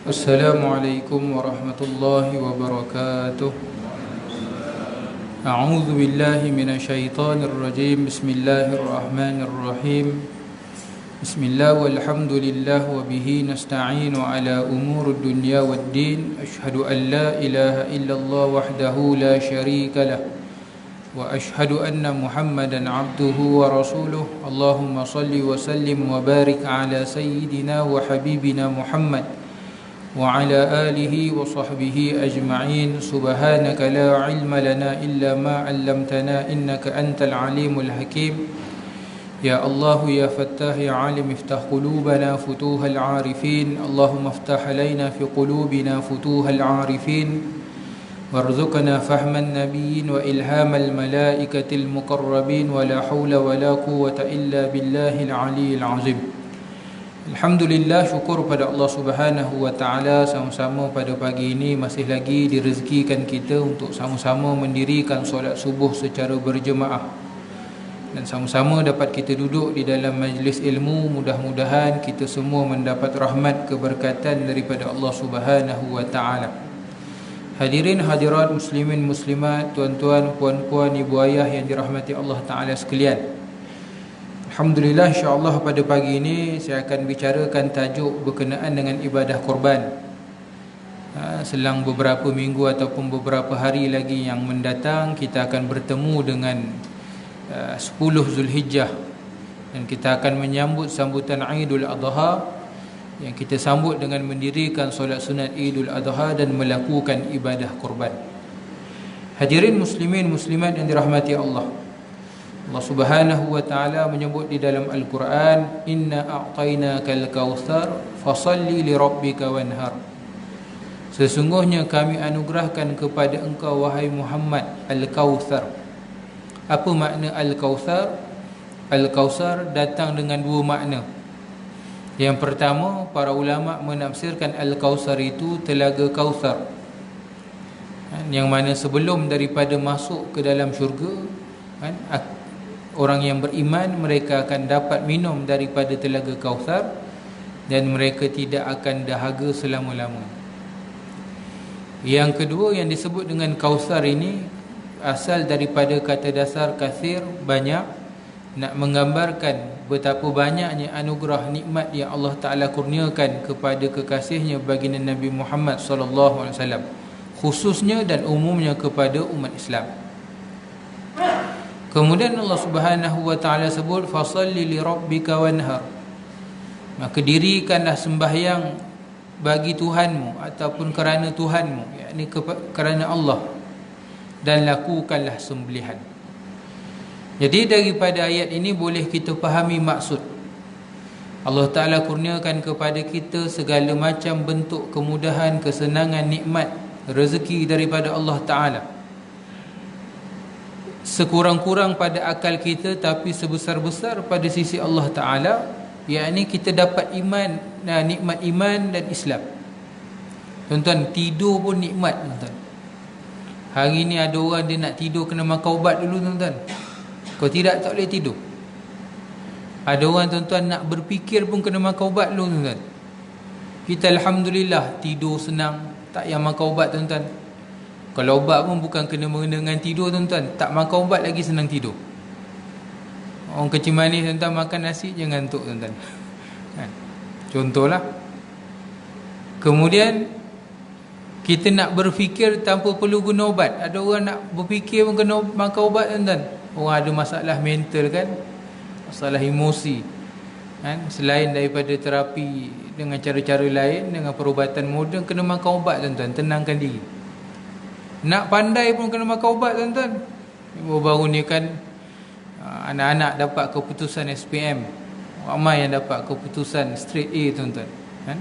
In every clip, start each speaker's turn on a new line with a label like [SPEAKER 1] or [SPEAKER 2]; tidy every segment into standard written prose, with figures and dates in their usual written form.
[SPEAKER 1] Assalamualaikum warahmatullahi wabarakatuh. A'udzu billahi minasyaitonir rajim. Bismillahirrahmanirrahim. Bismillah walhamdulillah wa bihi nasta'inu ala umurud dunya waddin. Asyhadu an la ilaha illallah wahdahu la syarika lah. Wa asyhadu anna Muhammadan abduhu wa rasuluh. Allahumma salli wa sallim wa barik ala sayyidina wa habibina Muhammad wa ala alihi wa sahbihi ajma'in. Subhanaka la ilma lana illa ma 'allamtana innaka antal alimul hakim. Ya Allah ya Fattah ya Alim, iftah qulubana futuhal arifin. Allahumma iftah alaina fi qulubina futuhal arifin warzuqna fahman nabiyyin wa ilhamal malaikatil muqarrabin wa la hawla wa la quwwata illa billahil aliyyil azim. Alhamdulillah, syukur pada Allah Subhanahu wa taala, sama-sama pada pagi ini masih lagi direzekikan kita untuk sama-sama mendirikan solat subuh secara berjemaah dan sama-sama dapat kita duduk di dalam majlis ilmu. Mudah-mudahan kita semua mendapat rahmat keberkatan daripada Allah Subhanahu wa taala. Hadirin hadirat muslimin muslimat, tuan-tuan, puan-puan, ibu ayah yang dirahmati Allah taala sekalian. Alhamdulillah, insya-Allah pada pagi ini saya akan bicarakan tajuk berkenaan dengan ibadah korban. Selang beberapa minggu ataupun beberapa hari lagi yang mendatang, kita akan bertemu dengan 10 Zulhijjah dan kita akan menyambut sambutan Idul Adha, yang kita sambut dengan mendirikan solat sunat Idul Adha dan melakukan ibadah korban. Hadirin muslimin muslimat yang dirahmati Allah, Allah Subhanahu wa taala menyebut di dalam Al-Quran, inna a'tainakal kautsar fasalli li rabbika wanhar. Sesungguhnya kami anugerahkan kepada engkau wahai Muhammad Al-Kautsar. Apa makna Al-Kautsar? Al-Kautsar datang dengan dua makna. Yang pertama, para ulama menafsirkan Al-Kautsar itu telaga Kautsar, yang mana sebelum daripada masuk ke dalam syurga, orang yang beriman mereka akan dapat minum daripada telaga Kautsar dan mereka tidak akan dahaga selama-lamanya. Yang kedua, yang disebut dengan Kautsar ini asal daripada kata dasar kathir, banyak, nak menggambarkan betapa banyaknya anugerah nikmat yang Allah Ta'ala kurniakan kepada kekasihnya baginda Nabi Muhammad SAW, khususnya dan umumnya kepada umat Islam. Kemudian Allah Subhanahu wa taala sebut fasalli li rabbika wanhar. Maka dirikanlah sembahyang bagi Tuhanmu ataupun kerana Tuhanmu, yakni kerana Allah, dan lakukanlah sembelihan. Jadi daripada ayat ini boleh kita fahami maksud. Allah Ta'ala kurniakan kepada kita segala macam bentuk kemudahan, kesenangan, nikmat, rezeki daripada Allah Ta'ala. Sekurang-kurang pada akal kita, tapi sebesar-besar pada sisi Allah Ta'ala, yakni kita dapat iman, nikmat iman dan Islam. Tuan-tuan, tidur pun nikmat, tuan-tuan. Hari ni ada orang dia nak tidur kena makan ubat dulu, tuan-tuan. Kalau tidak, tak boleh tidur. Ada orang, tuan-tuan, nak berfikir pun kena makan ubat dulu, tuan-tuan. Kita Alhamdulillah tidur senang, tak payah makan ubat, tuan-tuan. Kalau ubat pun bukan kena dengan tidur, tuan-tuan. Tak makan ubat lagi senang tidur. Orang kecil manis, tuan-tuan, makan nasi je ngantuk, tuan-tuan. Contohlah. Kemudian kita nak berfikir tanpa perlu guna ubat. Ada orang nak berfikir pun kena makan ubat, tuan-tuan. Orang ada masalah mental kan, masalah emosi kan? Selain daripada terapi dengan cara-cara lain, dengan perubatan moden, kena makan ubat, tuan-tuan, tenangkan diri. Nak pandai pun kena makan ubat, tuan-tuan. Baru-baru ni kan anak-anak dapat keputusan SPM, ramai yang dapat keputusan straight A, tuan-tuan kan?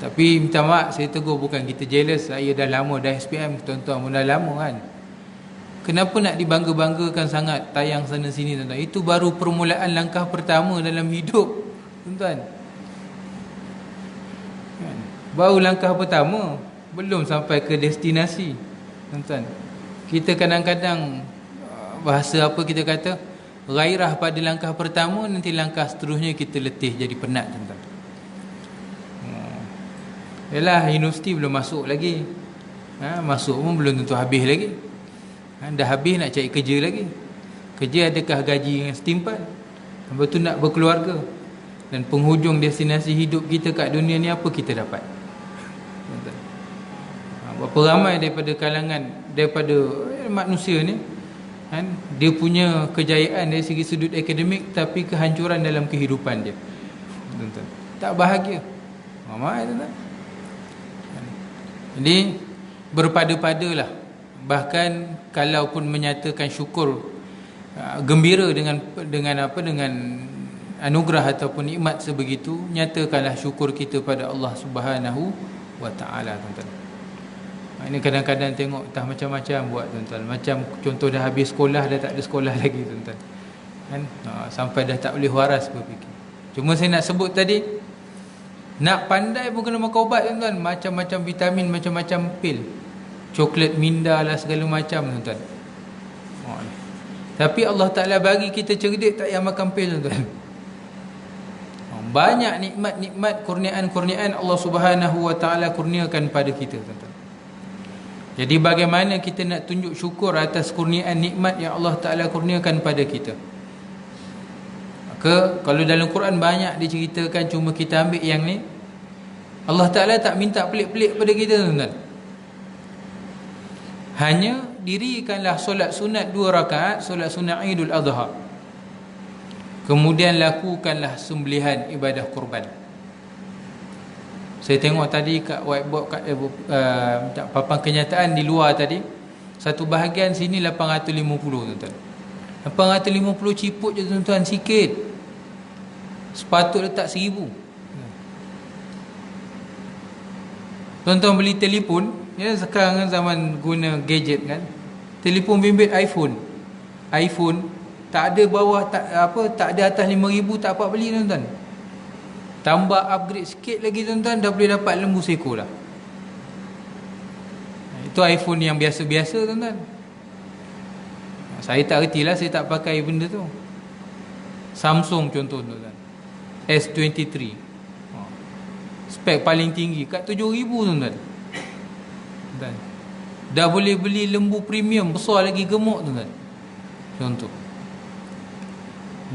[SPEAKER 1] Tapi minta maaf, saya tegur, bukan kita jealous. Saya dah lama dah SPM, tuan-tuan pun dah lama kan. Kenapa nak dibangga-banggakan sangat tayang sana sini, tuan-tuan? Itu baru permulaan langkah pertama dalam hidup, tuan-tuan. Baru langkah pertama, belum sampai ke destinasi, tuan-tuan. Kita kadang-kadang bahasa apa kita kata, gairah pada langkah pertama, nanti langkah seterusnya kita letih, jadi penat, tuan-tuan. Yalah, universiti belum masuk lagi. Masuk pun belum tentu habis lagi. Dah habis nak cari kerja lagi. Kerja adakah gaji yang setimpal? Lepas tu nak berkeluarga. Dan penghujung destinasi hidup kita kat dunia ni apa kita dapat? Berapa ramai daripada kalangan, daripada manusia ni kan, dia punya kejayaan dari segi sudut akademik, tapi kehancuran dalam kehidupan dia. Tuan-tuan, tak bahagia. Ramai tuan-tuan. Jadi berpada-padalah. Bahkan kalaupun menyatakan syukur, gembira dengan anugerah ataupun nikmat sebegitu, nyatakanlah syukur kita pada Allah Subhanahu wa taala, tuan-tuan. Ini kadang-kadang tengok entah macam-macam buat, tuan-tuan. Macam contoh dah habis sekolah, dah tak ada sekolah lagi, tuan-tuan. Kan? Sampai dah tak boleh waras berfikir. Cuma saya nak sebut tadi, nak pandai pun kena makan ubat, tuan-tuan. Macam-macam vitamin, macam-macam pil, coklat minda lah, segala macam, tuan-tuan. Tapi Allah Ta'ala bagi kita cerdik, tak payah makan pil, tuan-tuan. Banyak nikmat-nikmat, kurniaan-kurniaan Allah Subhanahu wa taala kurniakan pada kita, tuan-tuan. Jadi bagaimana kita nak tunjuk syukur atas kurniaan nikmat yang Allah Ta'ala kurniakan pada kita? Maka kalau dalam Quran banyak diceritakan, cuma kita ambil yang ni. Allah Ta'ala tak minta pelik-pelik pada kita, tuan-tuan. Hanya dirikanlah solat sunat 2 rakaat, solat sunat Idul Adha. Kemudian lakukanlah sembelihan ibadah kurban. Saya tengok tadi kat whiteboard, kat papan kenyataan di luar tadi, satu bahagian sini 850, tuan-tuan. 850 ciput je, tuan-tuan, sikit. Sepatut letak 1000. Tuan-tuan beli telefon, ya, sekarang kan zaman guna gadget kan. Telefon bimbit iPhone tak ada bawah, tak ada atas 5,000 tak apa beli, tuan-tuan. Tambah upgrade sikit lagi, tuan-tuan, dah boleh dapat lembu seekor lah. Itu iPhone yang biasa-biasa, tuan-tuan. Saya tak reti lah, saya tak pakai benda tu. Samsung contoh, tuan-tuan, S23, spek paling tinggi kat 7,000, tuan-tuan. Dah boleh beli lembu premium besar lagi, gemuk, tuan-tuan. Contoh.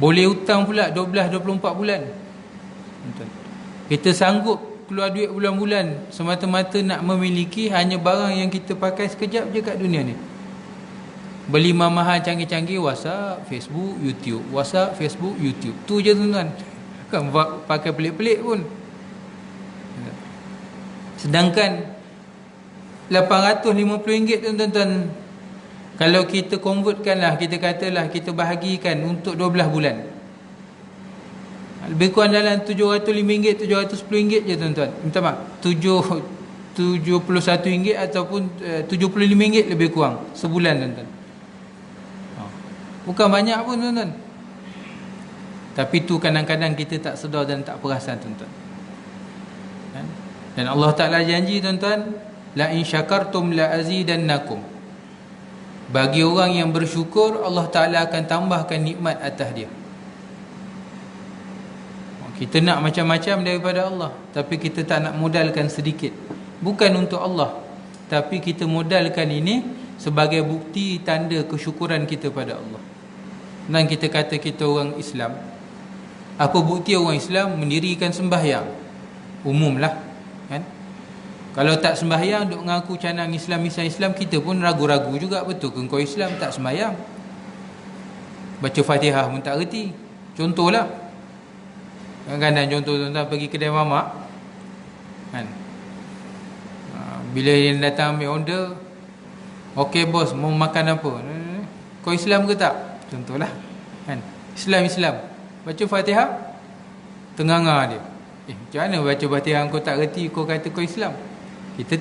[SPEAKER 1] Boleh hutang pula 12-24 bulan, tuan-tuan. Kita sanggup keluar duit bulan-bulan semata-mata nak memiliki hanya barang yang kita pakai sekejap je kat dunia ni. Beli mahal canggih-canggih, WhatsApp, Facebook, YouTube, WhatsApp, Facebook, YouTube. Tu je, tuan-tuan. Kan pakai pelik-pelik pun. Sedangkan RM850, tuan-tuan, kalau kita convertkanlah, kita katalah kita bahagikan untuk 12 bulan, lebih kurang dalam RM705, RM710 je, tuan-tuan. Minta maaf, RM71 ataupun RM75 lebih kurang sebulan, tuan-tuan. Bukan banyak pun, tuan-tuan. Tapi tu kadang-kadang kita tak sedar dan tak perasan, tuan-tuan. Dan Allah Ta'ala janji, tuan-tuan, la in syakartum la azidannakum. Bagi orang yang bersyukur, Allah Ta'ala akan tambahkan nikmat atas dia. Kita nak macam-macam daripada Allah, tapi kita tak nak modalkan sedikit. Bukan untuk Allah, tapi kita modalkan ini sebagai bukti tanda kesyukuran kita pada Allah. Dan kita kata kita orang Islam. Apa bukti orang Islam? Mendirikan sembahyang. Umumlah, kan? Kalau tak sembahyang, duk ngaku canang Islam, kita pun ragu-ragu juga, betul ke kau Islam tak sembahyang? Baca Fatihah pun tak reti. Contohlah. Kadang-kadang contoh, tuan-tuan pergi kedai mamak, kan? Bila yang datang ambil order, okey bos, mau makan apa? Kau Islam ke tak? Contohlah, kan? Islam. Baca Fatihah, tenganga dia. Macam mana baca Fatihah kau tak reti, kau kata kau Islam? Kita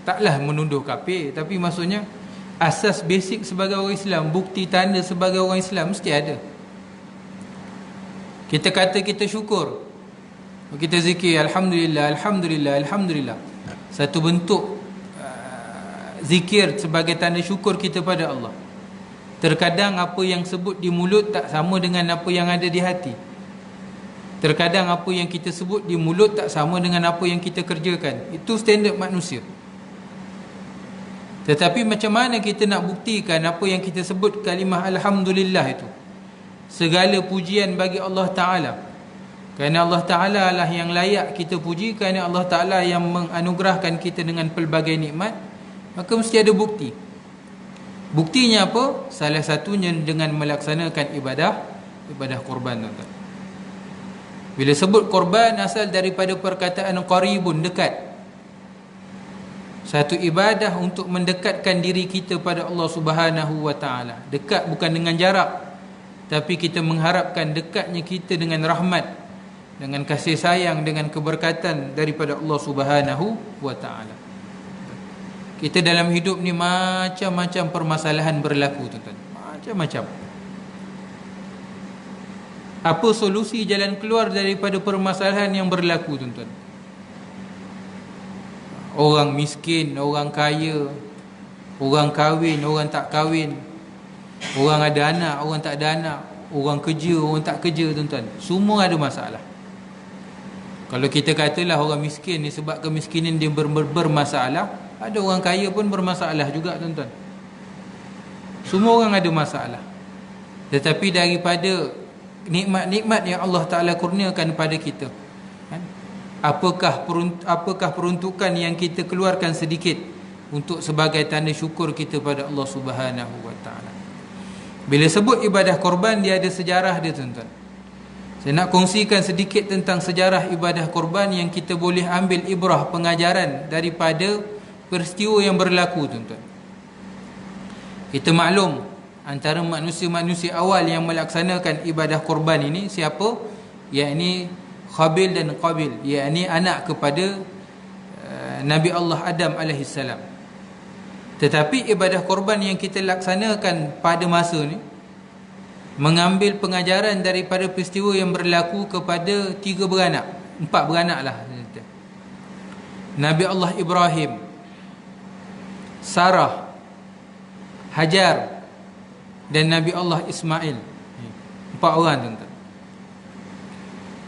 [SPEAKER 1] taklah menuduh kafir, tapi maksudnya asas basic sebagai orang Islam, bukti tanda sebagai orang Islam mesti ada. Kita kata kita syukur, kita zikir alhamdulillah, alhamdulillah, alhamdulillah. Satu bentuk zikir sebagai tanda syukur kita pada Allah. Terkadang apa yang sebut di mulut tak sama dengan apa yang ada di hati. Terkadang apa yang kita sebut di mulut tak sama dengan apa yang kita kerjakan. Itu standard manusia. Tetapi macam mana kita nak buktikan apa yang kita sebut kalimah Alhamdulillah itu? Segala pujian bagi Allah Ta'ala. Kerana Allah Ta'ala lah yang layak kita puji, kerana Allah Ta'ala yang menganugerahkan kita dengan pelbagai nikmat. Maka mesti ada bukti. Buktinya apa? Salah satunya dengan melaksanakan ibadah korban, tuan-tuan. Bila sebut korban, asal daripada perkataan qaribun, dekat. Satu ibadah untuk mendekatkan diri kita pada Allah Subhanahu wa Ta'ala. Dekat bukan dengan jarak, tapi kita mengharapkan dekatnya kita dengan rahmat, dengan kasih sayang, dengan keberkatan daripada Allah Subhanahu wa Ta'ala. Kita dalam hidup ni macam-macam permasalahan berlaku, tuan-tuan. Macam-macam. Apa solusi jalan keluar daripada permasalahan yang berlaku, tuan-tuan? Orang miskin, orang kaya, orang kahwin, orang tak kahwin, orang ada anak, orang tak ada anak, orang kerja, orang tak kerja, tuan-tuan. Semua ada masalah. Kalau kita katalah orang miskin ni sebab kemiskinan dia bermasalah, ada orang kaya pun bermasalah juga, tuan-tuan. Semua orang ada masalah. Tetapi daripada nikmat-nikmat yang Allah Ta'ala kurniakan pada kita, apakah peruntukan yang kita keluarkan sedikit untuk sebagai tanda syukur kita pada Allah Subhanahu wa Ta'ala. Bila sebut ibadah korban, dia ada sejarah dia, tuan-tuan. Saya nak kongsikan sedikit tentang sejarah ibadah korban yang kita boleh ambil ibrah, pengajaran daripada peristiwa yang berlaku, tuan-tuan. Kita maklum antara manusia-manusia awal yang melaksanakan ibadah korban ini siapa? Yakni Khabil dan Qabil, yakni anak kepada Nabi Allah Adam alaihissalam. Tetapi ibadah korban yang kita laksanakan pada masa ni mengambil pengajaran daripada peristiwa yang berlaku kepada 4 beranak lah. Nabi Allah Ibrahim, Sarah, Hajar dan Nabi Allah Ismail. 4 orang, tuan-tuan.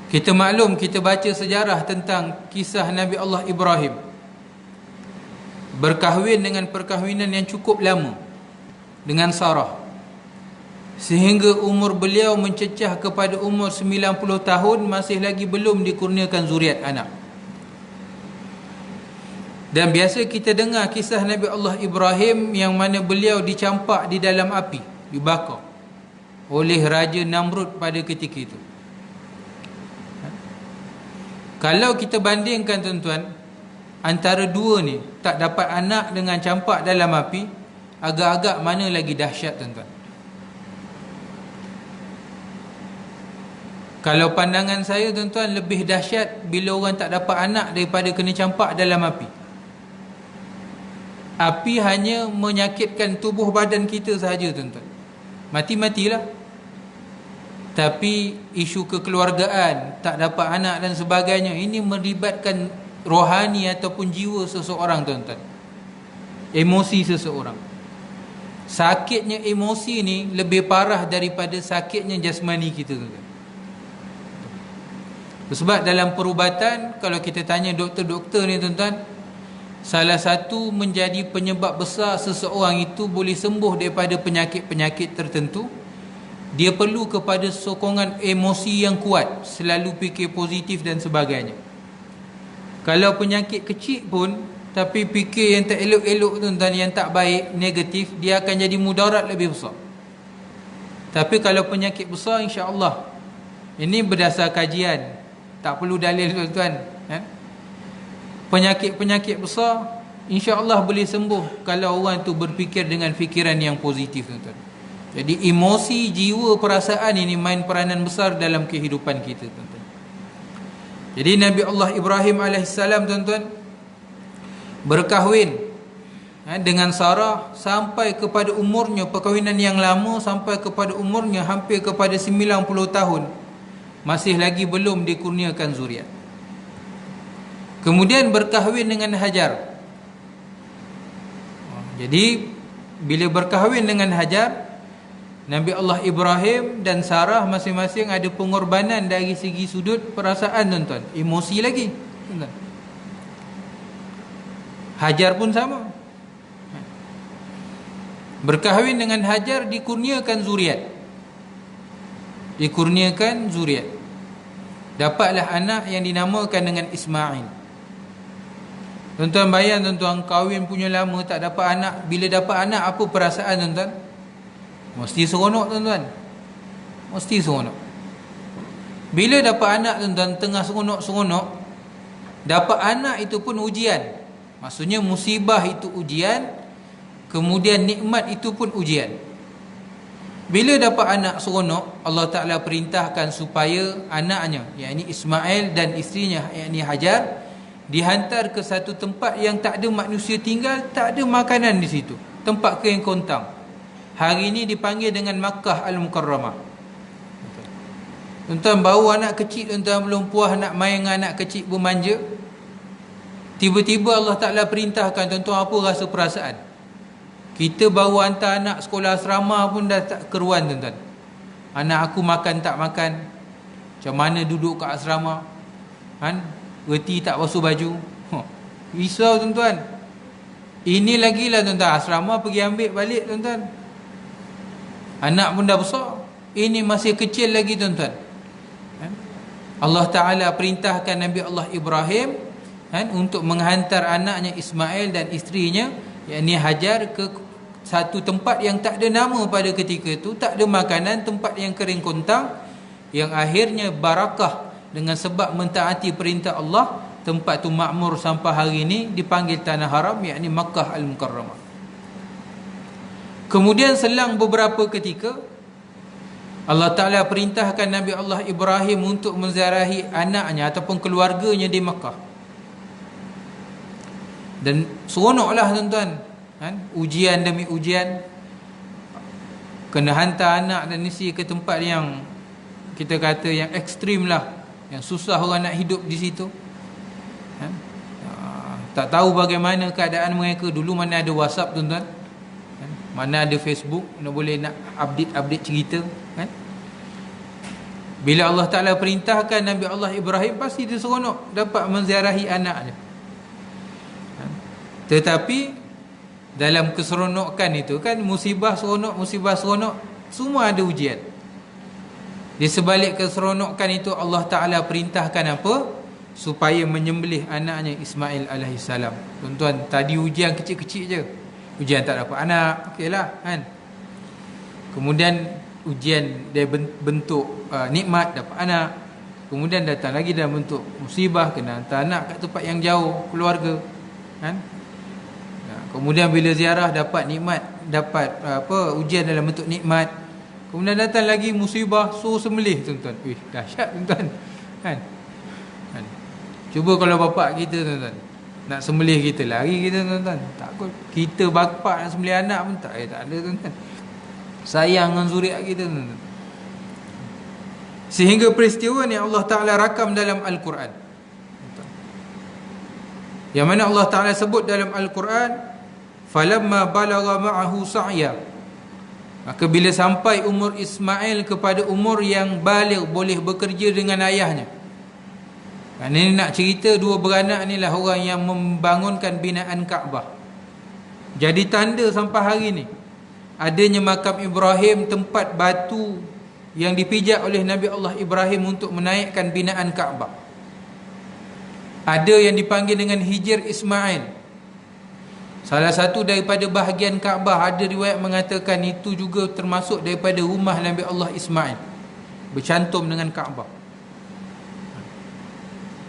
[SPEAKER 1] Kita maklum, kita baca sejarah tentang kisah Nabi Allah Ibrahim berkahwin dengan perkahwinan yang cukup lama dengan Sarah, sehingga umur beliau mencecah kepada umur 90 tahun, masih lagi belum dikurniakan zuriat anak. Dan biasa kita dengar kisah Nabi Allah Ibrahim yang mana beliau dicampak di dalam api, dibakar oleh Raja Namrud pada ketika itu. Kalau kita bandingkan, tuan-tuan, antara dua ni, tak dapat anak dengan campak dalam api, agak-agak mana lagi dahsyat, tuan-tuan? Kalau pandangan saya, tuan-tuan, lebih dahsyat bila orang tak dapat anak daripada kena campak dalam api. Api hanya menyakitkan tubuh badan kita sahaja, tuan-tuan. Mati-matilah. Tapi isu kekeluargaan, tak dapat anak dan sebagainya, ini melibatkan rohani ataupun jiwa seseorang, tuan-tuan. Emosi seseorang. Sakitnya emosi ni lebih parah daripada sakitnya jasmani kita, tuan-tuan. Sebab dalam perubatan, kalau kita tanya doktor-doktor ni, tuan-tuan, salah satu menjadi penyebab besar seseorang itu boleh sembuh daripada penyakit-penyakit tertentu, dia perlu kepada sokongan emosi yang kuat, selalu fikir positif dan sebagainya. Kalau penyakit kecil pun, tapi fikir yang tak elok-elok, tuan-tuan, yang tak baik, negatif, dia akan jadi mudarat lebih besar. Tapi kalau penyakit besar, insya-Allah, ini berdasar kajian, tak perlu dalil, tuan-tuan, penyakit-penyakit besar insya-Allah boleh sembuh kalau orang tu berfikir dengan fikiran yang positif, tuan-tuan. Jadi emosi, jiwa, perasaan ini main peranan besar dalam kehidupan kita, tuan-tuan. Jadi Nabi Allah Ibrahim alaihissalam, tuan-tuan, berkahwin dengan Sarah sampai kepada umurnya, perkahwinan yang lama sampai kepada umurnya hampir kepada 90 tahun, masih lagi belum dikurniakan zuriat. Kemudian berkahwin dengan Hajar. Jadi bila berkahwin dengan Hajar, Nabi Allah Ibrahim dan Sarah masing-masing ada pengorbanan dari segi sudut perasaan, tuan-tuan. Emosi lagi, tuan-tuan. Hajar pun sama. Berkahwin dengan Hajar dikurniakan zuriat. Dikurniakan zuriat. Dapatlah anak yang dinamakan dengan Ismail. Tuan-tuan bayang, tuan-tuan, kahwin punya lama tak dapat anak. Bila dapat anak, apa perasaan, tuan-tuan? Mesti seronok, tuan-tuan. Mesti seronok. Bila dapat anak, tuan-tuan, tengah seronok-seronok, dapat anak itu pun ujian. Maksudnya musibah itu ujian, kemudian nikmat itu pun ujian. Bila dapat anak seronok, Allah Ta'ala perintahkan supaya anaknya, yakni Ismail, dan isterinya, yakni Hajar, dihantar ke satu tempat yang tak ada manusia tinggal, tak ada makanan di situ. Tempat kering kontang. Hari ini dipanggil dengan Makkah Al-Mukarramah. Tuan-tuan, baru anak kecil, tuan-tuan, belum puas nak main dengan anak kecil bermanja. Tiba-tiba Allah Ta'ala perintahkan, tuan-tuan, apa rasa perasaan? Kita baru hantar anak sekolah asrama pun dah tak keruan, tuan-tuan. Anak aku makan tak makan, macam mana duduk kat asrama, kan? Reti tak basuh baju. Risau, tuan-tuan. Ini lagi lah, tuan-tuan, asrama pergi ambil balik, tuan-tuan. Anak pun dah besar, ini masih kecil lagi, tuan-tuan. Allah Ta'ala perintahkan Nabi Allah Ibrahim, untuk menghantar anaknya Ismail dan isterinya, yakni Hajar, ke satu tempat yang tak ada nama pada ketika itu, tak ada makanan, tempat yang kering kontang, yang akhirnya barakah dengan sebab mentaati perintah Allah. Tempat tu makmur sampai hari ini, dipanggil Tanah Haram, yakni Makkah Al-Mukarramah. Kemudian selang beberapa ketika, Allah Ta'ala perintahkan Nabi Allah Ibrahim untuk menziarahi anaknya ataupun keluarganya di Makkah. Dan seronoklah, tuan-tuan, ujian demi ujian, kena hantar anak dan isteri ke tempat yang kita kata yang ekstrim lah, yang susah orang nak hidup di situ. Tak tahu bagaimana keadaan mereka. Dulu mana ada WhatsApp, tuan-tuan, mana ada Facebook, nak boleh nak update cerita, kan? Bila Allah Ta'ala perintahkan Nabi Allah Ibrahim, pasti dia seronok dapat menziarahi anaknya. Tetapi dalam keseronokan itu, kan, musibah seronok, semua ada ujian. Di sebalik keseronokan itu, Allah Ta'ala perintahkan apa? Supaya menyembelih anaknya Ismail alaihissalam. Tuan-tuan, tadi ujian kecil-kecil je, ujian tak dapat anak, okeylah, kan. Kemudian ujian dari bentuk nikmat, dapat anak. Kemudian datang lagi dalam bentuk musibah, kena hantar anak kat tempat yang jauh, keluarga, kan. Kemudian bila ziarah dapat nikmat, dapat ujian dalam bentuk nikmat. Kemudian datang lagi musibah, suruh sembelih, tuan-tuan. Dahsyat, tuan-tuan, kan. Cuba kalau bapak kita, tuan-tuan, nak sembelih kita, lari kita, tuan-tuan. Takut kita bapak nak sembelih anak pun tak ada, tuan-tuan. Sayang dengan zuriat kita, tuan-tuan. Sehingga peristiwa ni Allah Ta'ala rakam dalam Al-Quran, yang mana Allah Ta'ala sebut dalam Al-Quran, falamma balagha ma'ahu sa'ya, maka bila sampai umur Ismail kepada umur yang baligh, boleh bekerja dengan ayahnya. Ini nak cerita dua beranak ni lah orang yang membangunkan binaan Kaabah. Jadi tanda sampai hari ni adanya makam Ibrahim, tempat batu yang dipijak oleh Nabi Allah Ibrahim untuk menaikkan binaan Kaabah. Ada yang dipanggil dengan Hijr Ismail, salah satu daripada bahagian Kaabah. Ada riwayat mengatakan itu juga termasuk daripada rumah Nabi Allah Ismail, bercantum dengan Kaabah.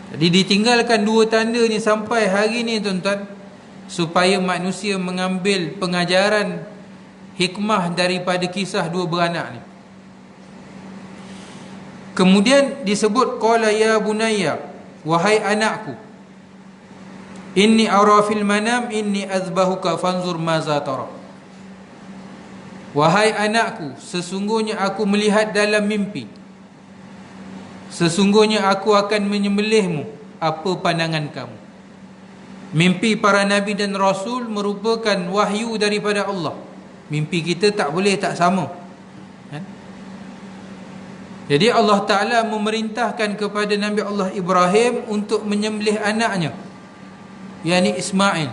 [SPEAKER 1] Jadi ditinggalkan dua tanda ni sampai hari ni, tuan-tuan, supaya manusia mengambil pengajaran hikmah daripada kisah dua beranak ni. Kemudian disebut, qala ya bunayya, wahai anakku, inni ara fil manam inni azbahuka fanzur maza tara. Wahai anakku, sesungguhnya aku melihat dalam mimpi, sesungguhnya aku akan menyembelihmu, apa pandangan kamu? Mimpi para nabi dan rasul merupakan wahyu daripada Allah. Mimpi kita tak boleh tak sama. Jadi Allah Ta'ala memerintahkan kepada Nabi Allah Ibrahim untuk menyembelih anaknya, yakni Ismail.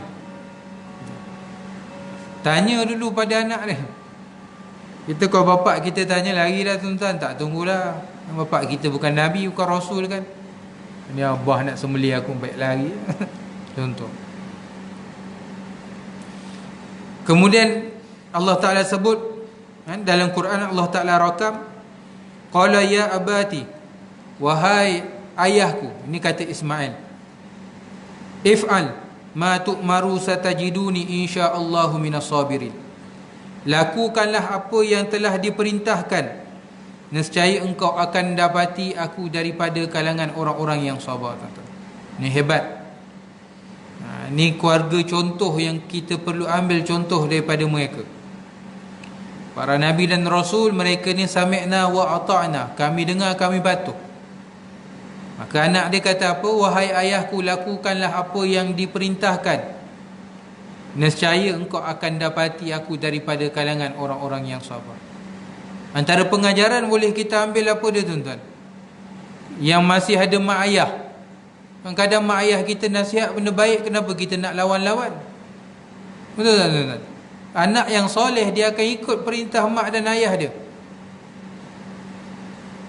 [SPEAKER 1] Tanya dulu pada anak dia. Kita kalau bapak kita tanya lagi dah tuan-tuan, tak tunggulah. Bapak kita bukan Nabi, bukan Rasul kan. Ni abah nak sembelih aku baik lagi. Contoh. Kemudian Allah Ta'ala sebut dalam Quran, Allah Ta'ala rakam, qala ya abati, wahai ayahku, ini kata Ismail, if'al ma tu'maru satajiduni insya'allahu minas sabirin. Lakukanlah apa yang telah diperintahkan, nescaya engkau akan dapati aku daripada kalangan orang-orang yang sabar. Ini hebat. Ni keluarga contoh yang kita perlu ambil contoh daripada mereka. Para Nabi dan Rasul, mereka ni sami'na wa ata'na, kami dengar, kami patuh. Maka anak dia kata apa? Wahai ayahku, lakukanlah apa yang diperintahkan, nescaya engkau akan dapati aku daripada kalangan orang-orang yang sabar. Antara pengajaran boleh kita ambil apa dia tuan-tuan? Yang masih ada mak ayah, kadang-kadang mak ayah kita nasihat benda baik, kenapa kita nak lawan-lawan? Betul tak tuan-tuan? Anak yang soleh, dia akan ikut perintah mak dan ayah dia.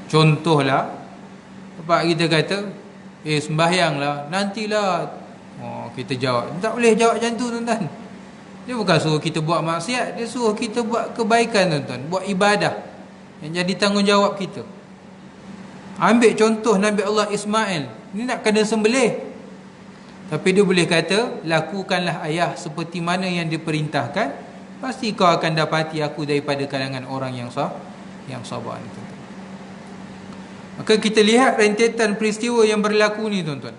[SPEAKER 1] Contohlah, bapak kita kata, sembahyanglah, nantilah. Kita jawab. Tak boleh jawab macam tu tuan-tuan. Dia bukan suruh kita buat maksiat, dia suruh kita buat kebaikan tuan-tuan, buat ibadah yang jadi tanggungjawab kita. Ambil contoh Nabi Allah Ismail, ni nak kena sembelih, tapi dia boleh kata, lakukanlah ayah seperti mana yang diperintahkan, pasti kau akan dapati aku daripada kalangan orang yang sabar ni tuan-tuan. Maka kita lihat rentetan peristiwa yang berlaku ni tuan-tuan.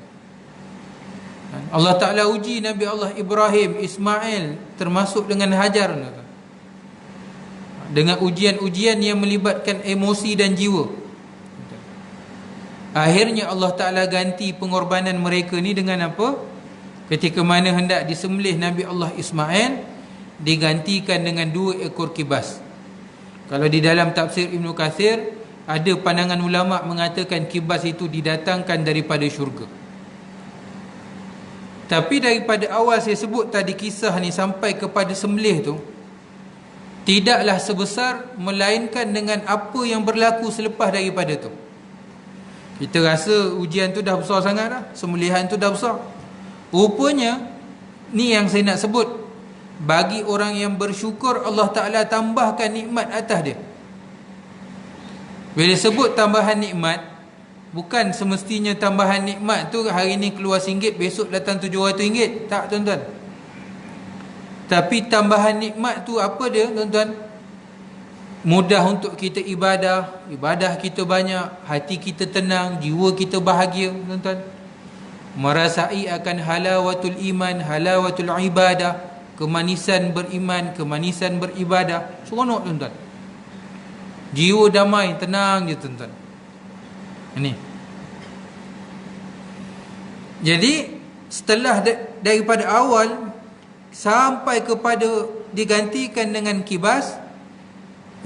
[SPEAKER 1] Allah Ta'ala uji Nabi Allah Ibrahim, Ismail, termasuk dengan Hajar tuan-tuan, dengan ujian-ujian yang melibatkan emosi dan jiwa. Akhirnya Allah Ta'ala ganti pengorbanan mereka ni dengan apa? Ketika mana hendak disembelih Nabi Allah Ismail, digantikan dengan 2 ekor kibas. Kalau di dalam tafsir Ibn Kathir, ada pandangan ulama mengatakan kibas itu didatangkan daripada syurga. Tapi daripada awal saya sebut tadi, kisah ni sampai kepada sembelih tu tidaklah sebesar, melainkan dengan apa yang berlaku selepas daripada tu. Kita rasa ujian tu dah besar sangat dah, sembelihan tu dah besar. Rupanya ni yang saya nak sebut, bagi orang yang bersyukur, Allah Ta'ala tambahkan nikmat atas dia. Bila sebut tambahan nikmat, bukan semestinya tambahan nikmat tu hari ni keluar RM1, besok datang RM700. Tak tuan-tuan. Tapi tambahan nikmat tu apa dia tuan-tuan? Mudah untuk kita ibadah, ibadah kita banyak, hati kita tenang, jiwa kita bahagia tuan-tuan. Merasai akan halawatul iman, halawatul ibadah, kemanisan beriman, kemanisan beribadah. Seronok tuan-tuan. Jiwa damai, tenang je tuan-tuan. Ini. Jadi setelah daripada awal sampai kepada digantikan dengan kibas,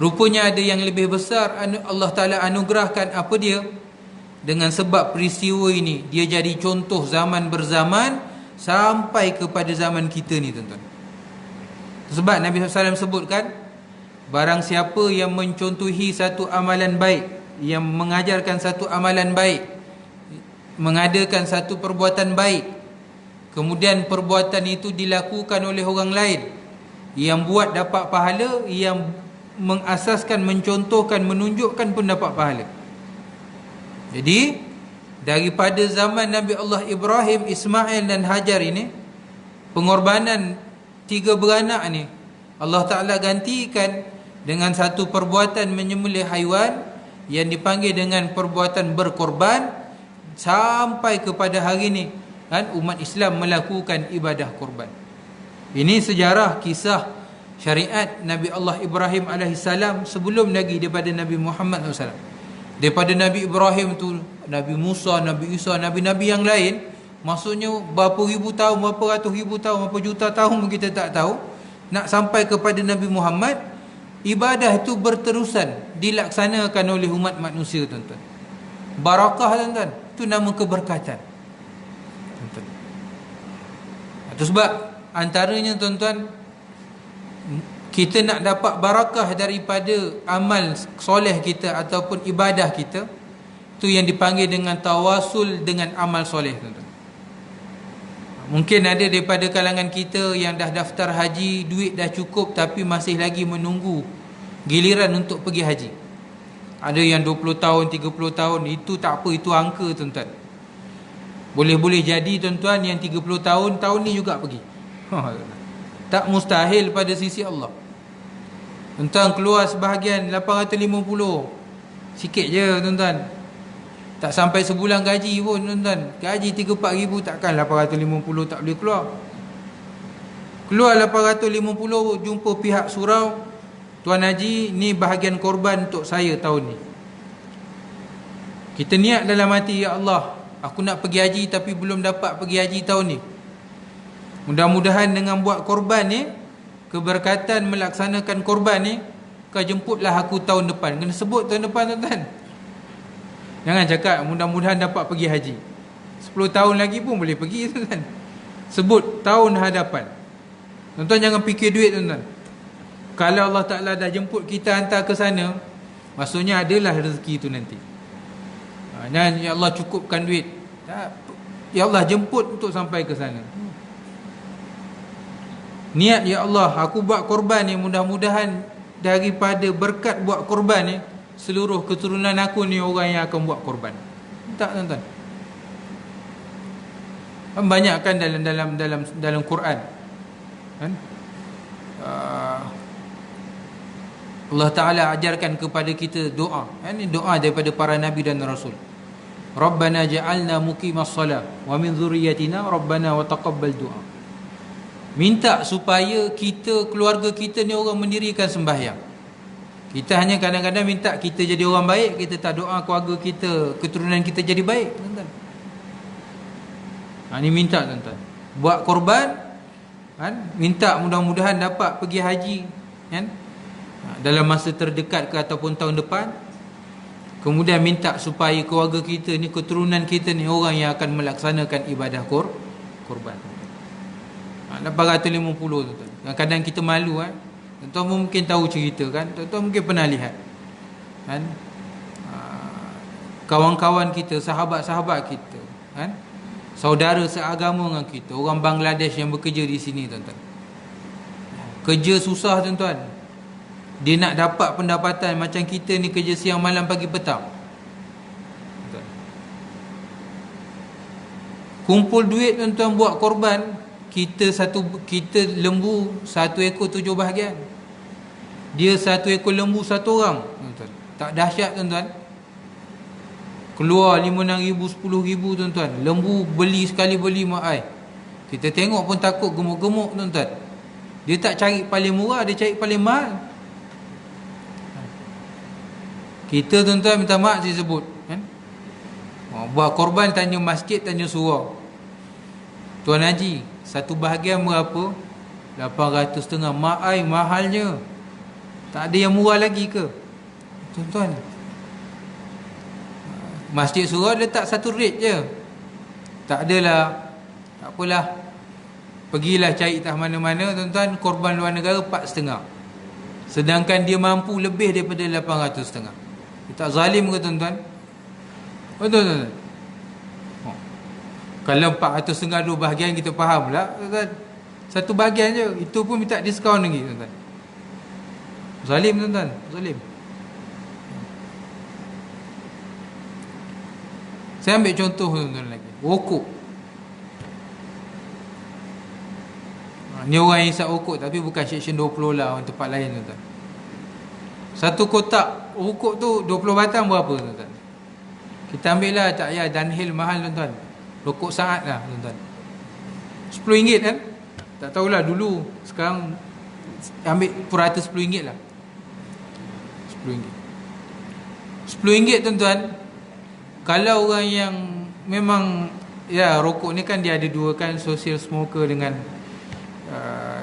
[SPEAKER 1] rupanya ada yang lebih besar Allah Ta'ala anugerahkan. Apa dia? Dengan sebab peristiwa ini, dia jadi contoh zaman berzaman sampai kepada zaman kita ni tuan-tuan. Sebab Nabi SAW sebutkan, barang siapa yang mencontohi satu amalan baik, yang mengajarkan satu amalan baik, mengadakan satu perbuatan baik, kemudian perbuatan itu dilakukan oleh orang lain, yang buat dapat pahala, yang mengasaskan, mencontohkan, menunjukkan pun dapat pahala. Jadi daripada zaman Nabi Allah Ibrahim, Ismail dan Hajar ini, pengorbanan 3 beranak ni Allah Ta'ala gantikan dengan satu perbuatan menyembelih haiwan yang dipanggil dengan perbuatan berkorban, sampai kepada hari ini kan, umat Islam melakukan ibadah korban. Ini sejarah kisah syariat Nabi Allah Ibrahim alaihissalam sebelum lagi daripada Nabi Muhammad SAW. Daripada Nabi Ibrahim tu, Nabi Musa, Nabi Isa, Nabi-Nabi yang lain, maksudnya berapa ribu tahun, berapa ratus ribu tahun, berapa juta tahun kita tak tahu, nak sampai kepada Nabi Muhammad, Ibadah itu berterusan dilaksanakan oleh umat manusia, tuan-tuan. Barakah, tuan-tuan, itu nama keberkatan, tuan-tuan. Itu sebab antaranya, tuan-tuan, kita nak dapat barakah daripada amal soleh kita ataupun ibadah kita, itu yang dipanggil dengan tawasul dengan amal soleh, tuan-tuan. Mungkin ada daripada kalangan kita yang dah daftar haji, duit dah cukup, tapi masih lagi menunggu giliran untuk pergi haji. Ada yang 20 tahun, 30 tahun, itu tak apa, itu angka, tuan-tuan. Boleh-boleh jadi, tuan-tuan, yang 30 tahun, tahun ni juga pergi. Tak mustahil pada sisi Allah. Tuan-tuan, keluar sebahagian 850, sikit je, tuan-tuan. Tak sampai sebulan gaji pun, tuan-tuan. Gaji 3-4 ribu, takkan 850 tak boleh keluar. Keluar 850, jumpa pihak surau, Tuan Haji, ni bahagian korban untuk saya tahun ni. Kita niat dalam hati, ya Allah, aku nak pergi haji tapi belum dapat pergi haji tahun ni. Mudah-mudahan dengan buat korban ni, keberkatan melaksanakan korban ni, kau jemputlah aku tahun depan. Kena sebut tahun depan, tuan-tuan. Jangan cakap mudah-mudahan dapat pergi haji. 10 tahun lagi pun boleh pergi, tuan-tuan. Sebut tahun hadapan. Tuan-tuan jangan fikir duit, tuan-tuan. Kalau Allah Ta'ala dah jemput kita hantar ke sana, maksudnya adalah rezeki tu nanti. Dan ya Allah cukupkan duit. Ya Allah jemput untuk sampai ke sana. Niat, ya Allah, aku buat korban ni, mudah-mudahan daripada berkat buat korban ni, seluruh keturunan aku ni orang yang akan buat korban. Tak, tuan-tuan. Banyak kan dalam Quran, kan? Allah Ta'ala ajarkan kepada kita doa. Ini doa daripada para nabi dan rasul. Rabbana ja'alna muqimas salah wa min dhurriyyatina rabbana wa taqabbal du'a. Minta supaya kita, keluarga kita ni orang mendirikan sembahyang. Kita hanya kadang-kadang minta kita jadi orang baik, kita tak doa keluarga kita, keturunan kita jadi baik, tuan-tuan. Ini minta, tuan-tuan. Buat korban, kan? Minta mudah-mudahan dapat pergi haji, kan? Dalam masa terdekat ke ataupun tahun depan. Kemudian minta supaya keluarga kita ni, keturunan kita ni orang yang akan melaksanakan ibadah korban. 850, tuan-tuan. Kadang-kadang kita malu, kan? Tuan-tuan mungkin tahu cerita, kan? Tuan-tuan mungkin pernah lihat, kan? Kawan-kawan kita, sahabat-sahabat kita, kan? Saudara seagama dengan kita, orang Bangladesh yang bekerja di sini, tuan-tuan. Kerja susah, tuan-tuan. Dia nak dapat pendapatan macam kita ni, kerja siang malam pagi petang. Kumpul duit, tuan-tuan, buat korban. Kita lembu 1 ekor 7 bahagian. Dia 1 ekor lembu 1 orang, tuan-tuan. Tak dahsyat, tuan-tuan? Keluar 5-6 ribu, 10 ribu, tuan-tuan. Lembu beli sekali beli mak ai. Kita tengok pun takut gemuk-gemuk, tuan-tuan. Dia tak cari paling murah, dia cari paling mahal. Kita, tuan-tuan, minta maaf saya sebut, kan? Buat korban tanya masjid, tanya surau. Tuan Haji, 1 bahagian berapa? 850. Mak ai mahalnya. Tak ada yang murah lagi ke, tuan-tuan? Masjid surau letak 1 rate je. Tak adalah, tak apalah, pergilah cari tak mana-mana, tuan-tuan. Korban luar negara 4,5. Sedangkan dia mampu lebih daripada 850. Dia tak zalim ke, tuan-tuan? Betul, tuan-tuan? Kalau 450 2 bahagian kita faham pula, tuan-tuan. 1 bahagian je, itu pun minta diskaun lagi, tuan-tuan. Zalim, tuan-tuan, zalim. Saya ambil contoh, tuan-tuan, lagi. Rokok. Ni orang yang isap rokok, tapi bukan section 20 lah, orang tempat lain, tuan-tuan. 1 kotak rokok tu 20 batang berapa, tuan-tuan? Kita ambil lah, tak payah Dunhill mahal, tuan-tuan. Rokok saat lah, tuan-tuan. RM10 kan? Tak tahulah dulu. Sekarang ambil purata RM10 lah. RM10. RM10, tuan-tuan. Kalau orang yang memang, ya, rokok ni kan dia ada 2 kan, social smoker dengan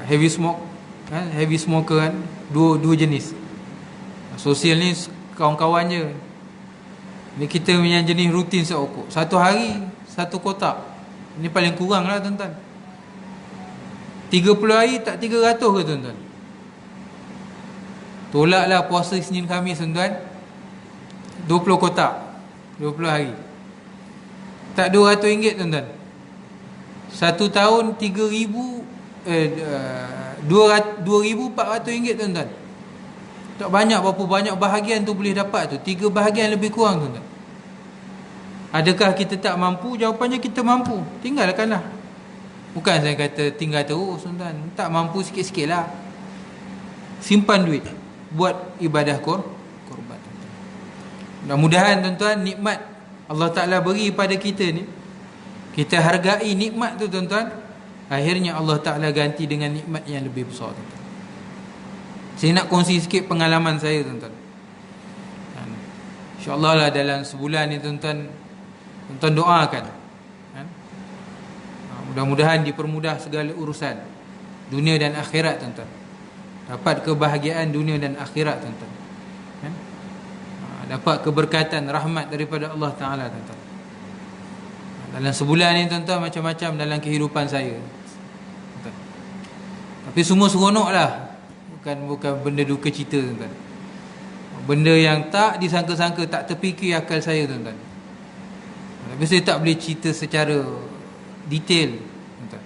[SPEAKER 1] heavy smoke, kan? Heavy smoker kan, dua jenis. Sosial ni kawan-kawan je. Ni kita punya jenis rutin seokok. Satu hari satu kotak. Ini paling kurang lah tuan-tuan. 30 hari tak 300 ke tuan-tuan? Tolaklah puasa Isnin Khamis tuan-tuan, 20 kotak 20 hari. Tak RM200 tuan-tuan. Satu tahun 2,400 ringgit tuan-tuan. Tak banyak berapa banyak bahagian tu boleh dapat tu. 3 bahagian lebih kurang tuan-tuan. Adakah kita tak mampu? Jawapannya kita mampu. Tinggalkanlah. Bukan saya kata tinggal terus tuan-tuan. Tak mampu sikit-sikit lah. Simpan duit buat ibadah korban. Mudah-mudahan tuan-tuan nikmat Allah Ta'ala beri pada kita ni, kita hargai nikmat tu tuan-tuan. Akhirnya Allah Ta'ala ganti dengan nikmat yang lebih besar tuan-tuan. Saya nak kongsi sikit pengalaman saya tuan-tuan. InsyaAllah lah dalam sebulan ni tuan-tuan doakan, mudah-mudahan dipermudah segala urusan dunia dan akhirat tuan-tuan. Dapat kebahagiaan dunia dan akhirat tuan-tuan. Dapat keberkatan rahmat daripada Allah Ta'ala tuan-tuan. Dalam sebulan ni tuan-tuan macam-macam dalam kehidupan saya tuan-tuan. Tapi semua seronok lah. Bukan benda duka cita tuan-tuan. Benda yang tak disangka-sangka, tak terfikir akal saya tuan-tuan. Tapi saya tak boleh cerita secara detail tuan-tuan.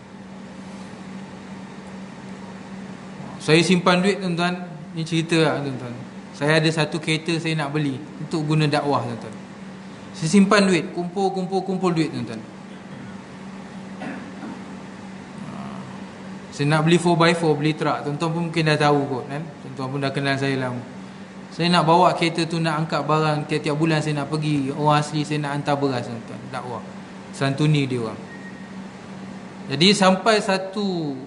[SPEAKER 1] Saya simpan duit tuan-tuan. Ni cerita lah tuan-tuan. Saya ada satu kereta saya nak beli untuk guna dakwah tuan-tuan. Saya simpan duit, kumpul duit tuan-tuan. Saya nak beli 4x4, beli truck. Tuan-tuan pun mungkin dah tahu kot kan. Tuan-tuan pun dah kenal saya lama. Saya nak bawa kereta tu, nak angkat barang. Tiap-tiap bulan saya nak pergi orang asli, saya nak hantar beras tuan-tuan, dakwah, santuni dia orang. Jadi sampai satu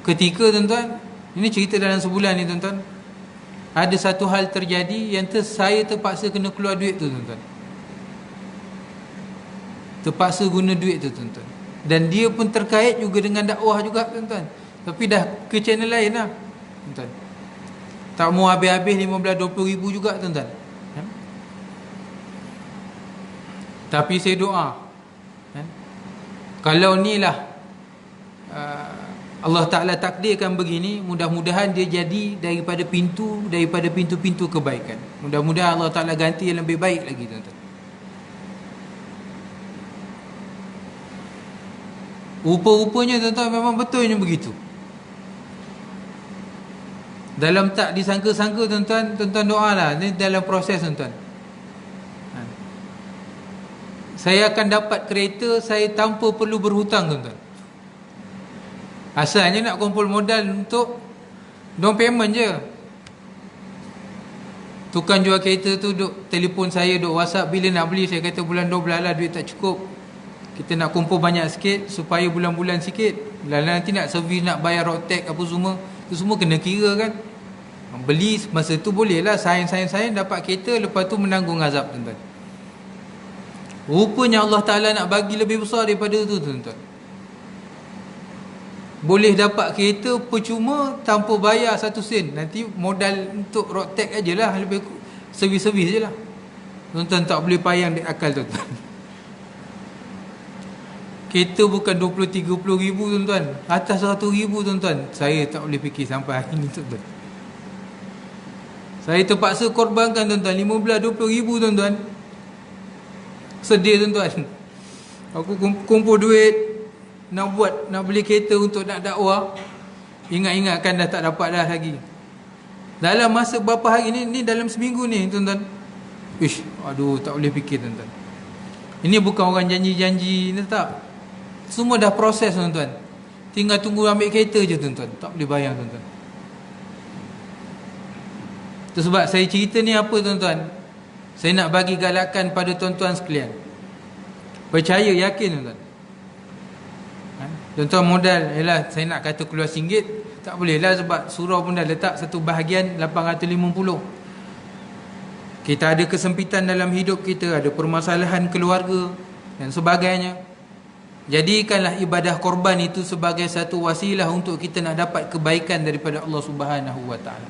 [SPEAKER 1] ketika tuan-tuan, ini cerita dalam sebulan ni tuan-tuan, ada satu hal terjadi yang saya terpaksa kena keluar duit tu tuan-tuan. Terpaksa guna duit tu tuan-tuan. Dan dia pun terkait juga dengan dakwah juga tuan-tuan. Tapi dah ke channel lain lah tuan-tuan. Tak mau habis-habis 15-20 ribu juga tuan-tuan. Tapi saya doa, kalau ni lah Allah Ta'ala takdirkan begini, mudah-mudahan dia jadi daripada pintu-pintu kebaikan. Mudah-mudahan Allah Ta'ala ganti yang lebih baik lagi tuan-tuan. Rupa-rupanya tuan-tuan memang betulnya begitu. Dalam tak disangka-sangka tuan-tuan doa lah. Ini dalam proses tuan-tuan. Saya akan dapat kereta saya tanpa perlu berhutang tuan-tuan. Asalnya nak kumpul modal untuk down payment je. Tukang jual kereta tu duk telefon saya, duk WhatsApp, bila nak beli. Saya kata bulan 12 lah, duit tak cukup. Kita nak kumpul banyak sikit supaya bulan-bulan sikit. Nanti nak servis, nak bayar road tax apa semua, tu semua kena kira kan. Beli masa tu boleh lah sayang dapat kereta, lepas tu menanggung azab tuan-tuan. Rupanya Allah Ta'ala nak bagi lebih besar daripada tu tuan-tuan. Boleh dapat kereta percuma tanpa bayar 1 sen. Nanti modal untuk road tax ajalah, lebih servis-servis je lah tuan-tuan. Tak boleh payang di akal tuan-tuan. Kereta bukan 20-30 ribu tuan-tuan, atas 100 ribu tuan-tuan. Saya tak boleh fikir sampai hari ni tuan-tuan. Saya terpaksa korbankan tuan-tuan 15-20 ribu tuan-tuan. Sedih tuan-tuan. Aku kumpul duit nak beli kereta untuk nak dakwah. Ingat-ingatkan dah tak dapat dah lagi. Dalam masa berapa hari ni dalam seminggu ni tuan-tuan. Aduh, tak boleh fikir tuan-tuan. Ini bukan orang janji-janji ni, tak. Semua dah proses tuan-tuan. Tinggal tunggu ambil kereta je tuan-tuan. Tak boleh bayang tuan-tuan. Itu sebab saya cerita ni apa tuan-tuan, saya nak bagi galakan pada tuan-tuan sekalian. Percaya, yakin tuan-tuan. Tuan-tuan modal, yalah saya nak kata keluar RM1, tak boleh lah sebab surau pun dah letak satu bahagian 850. Kita ada kesempitan dalam hidup kita, ada permasalahan keluarga dan sebagainya. Jadikanlah ibadah korban itu sebagai satu wasilah untuk kita nak dapat kebaikan daripada Allah Subhanahu Wa Taala.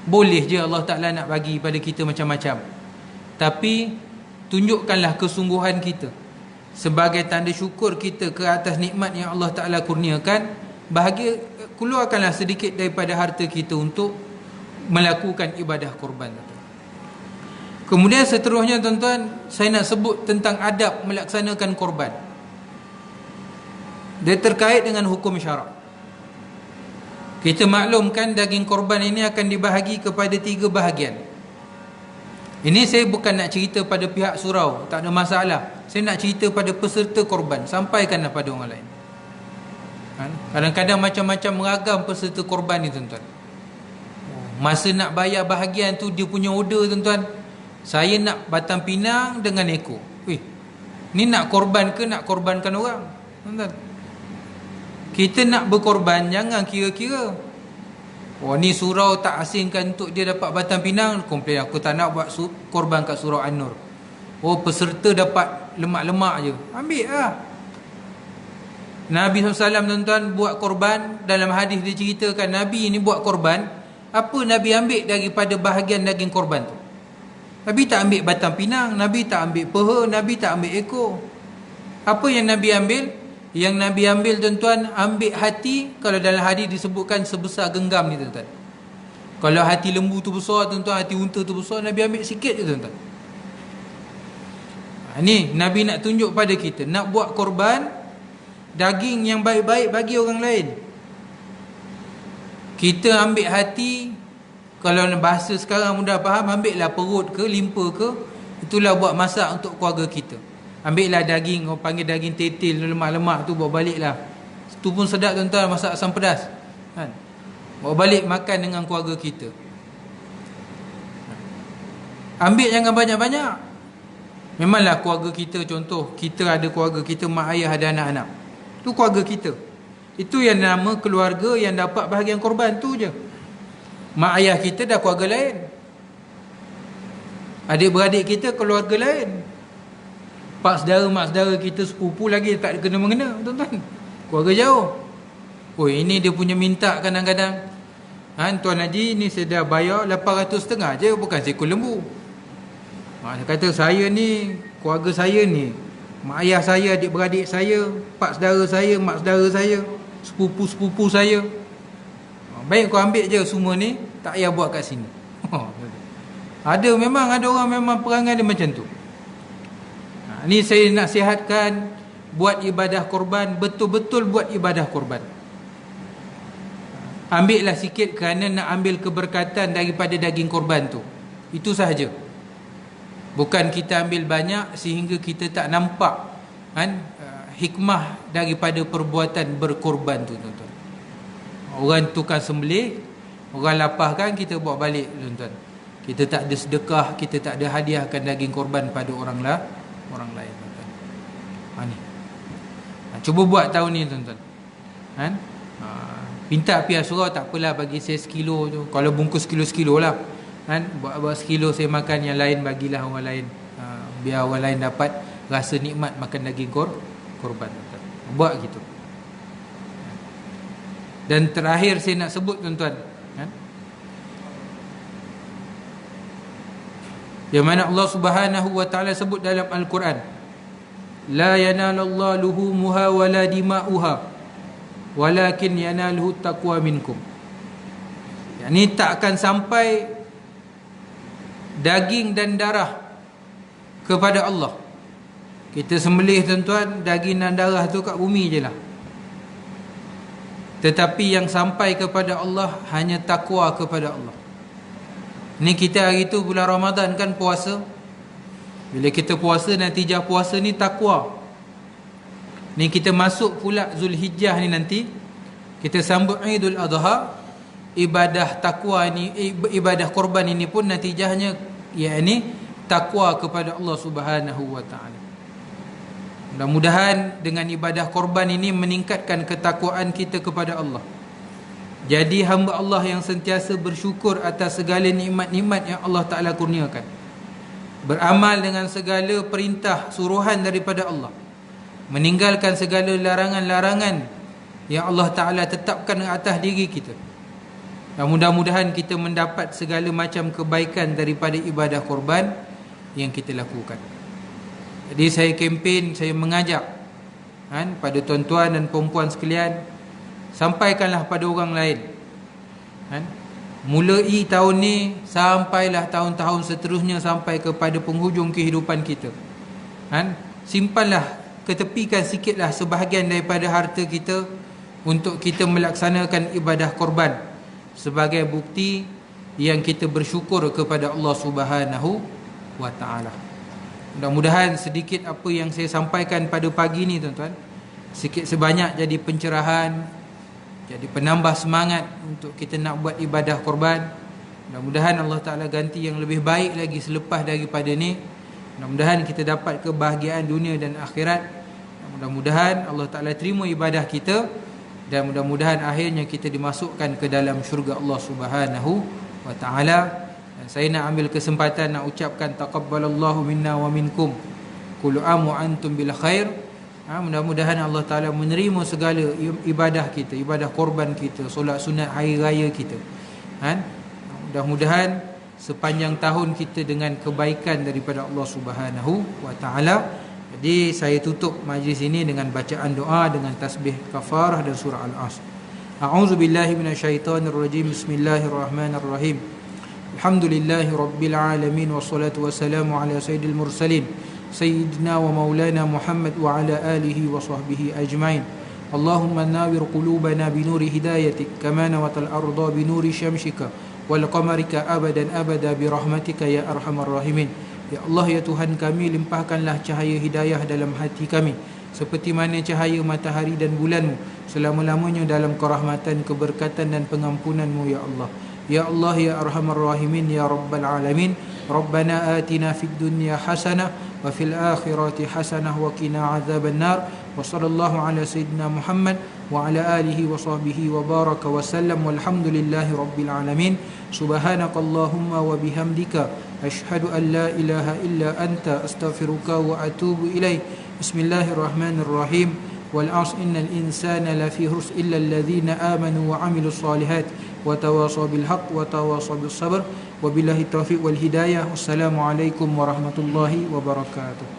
[SPEAKER 1] Boleh je Allah Ta'ala nak bagi pada kita macam-macam, tapi tunjukkanlah kesungguhan kita sebagai tanda syukur kita ke atas nikmat yang Allah Ta'ala kurniakan. Keluarkanlah sedikit daripada harta kita untuk melakukan ibadah korban. Kemudian seterusnya tuan-tuan, saya nak sebut tentang adab melaksanakan korban. Dia terkait dengan hukum syarak. Kita maklumkan daging korban ini akan dibahagi kepada 3 bahagian. Ini saya bukan nak cerita pada pihak surau, tak ada masalah. Saya nak cerita pada peserta korban, sampaikanlah pada orang lain. Kadang-kadang macam-macam meragam peserta korban ni tuan-tuan. Masa nak bayar bahagian tu, dia punya order tuan-tuan, saya nak batang pinang dengan ekor. Ni nak korban ke nak korbankan orang? Tuan-tuan, kita nak berkorban, jangan kira-kira ni surau tak asingkan untuk dia dapat batang pinang, komplain aku tak nak buat korban kat surau An-Nur. Peserta dapat lemak-lemak je, ambil lah. Nabi SAW tuan-tuan buat korban. Dalam hadis dia ceritakan Nabi ni buat korban. Apa Nabi ambil daripada bahagian daging korban tu? Nabi tak ambil batang pinang, Nabi tak ambil peha, Nabi tak ambil ekor. Apa yang Nabi ambil? Yang Nabi ambil tuan-tuan, ambil hati. Kalau dalam hadis disebutkan sebesar genggam ni tuan-tuan. Kalau hati lembu tu besar tuan-tuan, hati unta tu besar, Nabi ambil sikit je tuan-tuan. Ni Nabi nak tunjuk pada kita, nak buat korban, daging yang baik-baik bagi orang lain. Kita ambil hati, kalau bahasa sekarang mudah faham, ambillah perut ke, limpa ke, itulah buat masak untuk keluarga kita. Ambillah daging, orang panggil daging tetel, lemak-lemak tu, bawa balik lah. Itu pun sedap tuan-tuan, masak asam pedas kan? Bawa balik makan dengan keluarga kita. Ambil jangan banyak-banyak. Memanglah keluarga kita, contoh kita ada keluarga kita, mak ayah ada anak-anak, tu keluarga kita. Itu yang nama keluarga yang dapat bahagian korban tu je. Mak ayah kita dah keluarga lain, adik-beradik kita keluarga lain, pak saudara, mak saudara kita, sepupu lagi tak kena-mengena tuan-tuan, keluarga jauh. Ini dia punya minta kadang-kadang, Tuan Haji ni saya dah bayar 800.5 je, bukan seekor lembu. Dia kata saya ni, keluarga saya ni, mak ayah saya, adik-beradik saya, pak saudara saya, mak saudara saya, sepupu-sepupu saya. Baik kau ambil je semua ni, tak payah buat kat sini. Ada orang memang perangai dia macam tu. Ni saya nasihatkan, buat ibadah korban, betul-betul buat ibadah korban. Ambillah sikit kerana nak ambil keberkatan daripada daging korban tu. Itu sahaja. Bukan kita ambil banyak sehingga kita tak nampak hikmah daripada perbuatan berkorban tu tuan-tuan. Orang tukang sembelih, orang lapahkan, kita bawa balik tuan-tuan. Kita tak ada sedekah, kita tak ada hadiahkan daging korban pada orang lain tuan-tuan. Ni. Cuba buat tahun ni tuan-tuan. Minta pihak surau tak apalah, bagi saya sekilo tu. Kalau bungkus sekilo-sekilo lah. Buat sekilo saya makan, yang lain bagilah orang lain. Biar orang lain dapat rasa nikmat makan daging korban tuan-tuan. Buat gitu. Dan terakhir saya nak sebut tuan-tuan, yang mana Allah Subhanahu wa taala sebut dalam Al-Quran, la yanalallahu luhumuha wala dima'uha walakin yanaluhu taqwa minkum. Ini tak akan sampai daging dan darah kepada Allah. Kita sembelih tuan-tuan, daging dan darah tu kat bumi je lah. Tetapi yang sampai kepada Allah hanya takwa kepada Allah. Ni kita hari tu bulan Ramadan kan, puasa. Bila kita puasa, natijah puasa ni takwa. Ni kita masuk pula Zulhijjah ni nanti, kita sambut Idul Adha. Ibadah takwa ni, ibadah korban ini pun natijahnya yakni takwa kepada Allah Subhanahu wa taala. Mudah-mudahan dengan ibadah korban ini meningkatkan ketakwaan kita kepada Allah. Jadi hamba Allah yang sentiasa bersyukur atas segala nikmat-nikmat yang Allah Ta'ala kurniakan. Beramal dengan segala perintah suruhan daripada Allah. Meninggalkan segala larangan-larangan yang Allah Ta'ala tetapkan atas diri kita. Dan mudah-mudahan kita mendapat segala macam kebaikan daripada ibadah korban yang kita lakukan. Jadi saya kempen, saya mengajak pada tuan-tuan dan perempuan sekalian, sampaikanlah pada orang lain. Mulai tahun ni sampailah tahun-tahun seterusnya, sampai kepada penghujung kehidupan kita, simpanlah, ketepikan sikitlah sebahagian daripada harta kita untuk kita melaksanakan ibadah korban sebagai bukti yang kita bersyukur kepada Allah Subhanahu wa ta'ala. Mudah-mudahan sedikit apa yang saya sampaikan pada pagi ni tuan-tuan, sikit sebanyak jadi pencerahan, jadi penambah semangat untuk kita nak buat ibadah korban. Mudah-mudahan Allah Ta'ala ganti yang lebih baik lagi selepas daripada ni. Mudah-mudahan kita dapat kebahagiaan dunia dan akhirat. Mudah-mudahan Allah Ta'ala terima ibadah kita, dan mudah-mudahan akhirnya kita dimasukkan ke dalam syurga Allah Subhanahu wa ta'ala. Dan saya nak ambil kesempatan nak ucapkan taqabbalallahu minna wa minkum, kullu am wa antum bil khair. Mudah-mudahan Allah Ta'ala menerima segala ibadah kita, ibadah korban kita, solat sunat hari raya kita. Mudah-mudahan sepanjang tahun kita dengan kebaikan daripada Allah Subhanahu wa ta'ala. Jadi saya tutup majlis ini dengan bacaan doa dengan tasbih kafarah dan surah Al-Asr. A'udzubillahi minasyaitonirrajim. Bismillahirrahmanirrahim. Alhamdulillahi rabbil alamin, wassalatu wassalamu ala sayyidil mursalin sayyidina wa maulana Muhammad wa ala alihi wa sahbihi ajma'in. Allahumma nawwir qulubana binuri hidayatik kama nawatal arda binuri syamsika wal qamarika abadan abada birahmatika ya arhamar rahimin. Ya Allah, ya Tuhan kami, limpahkanlah cahaya hidayah dalam hati kami seperti mana cahaya matahari dan bulanmu selama-lamanya dalam kerahmatan, keberkatan dan pengampunanmu ya Allah. Ya Allah, ya arhamar rahimin, ya rabbal alamin. Rabbana atina fid dunya hasanah wa fil akhirati hasanah wa qina adzaban nar. Wa sallallahu ala sayyidina Muhammad wa ala alihi wa sahbihi wa baraka wa sallam, walhamdulillahi rabbil alamin. Subhanakallahumma wa bihamdika ashhadu an la ilaha illa anta astaghfiruka wa atubu ilaik. Bismillahirrahmanirrahim. Wal 'asr innal insana lafi khusr illa alladhina amanu wa 'amilus solihat wa tawasaw bil haqq wa tawasaw bis sabr. Wabillahi taufiq wal hidayah. Wassalamualaikum warahmatullahi wabarakatuh.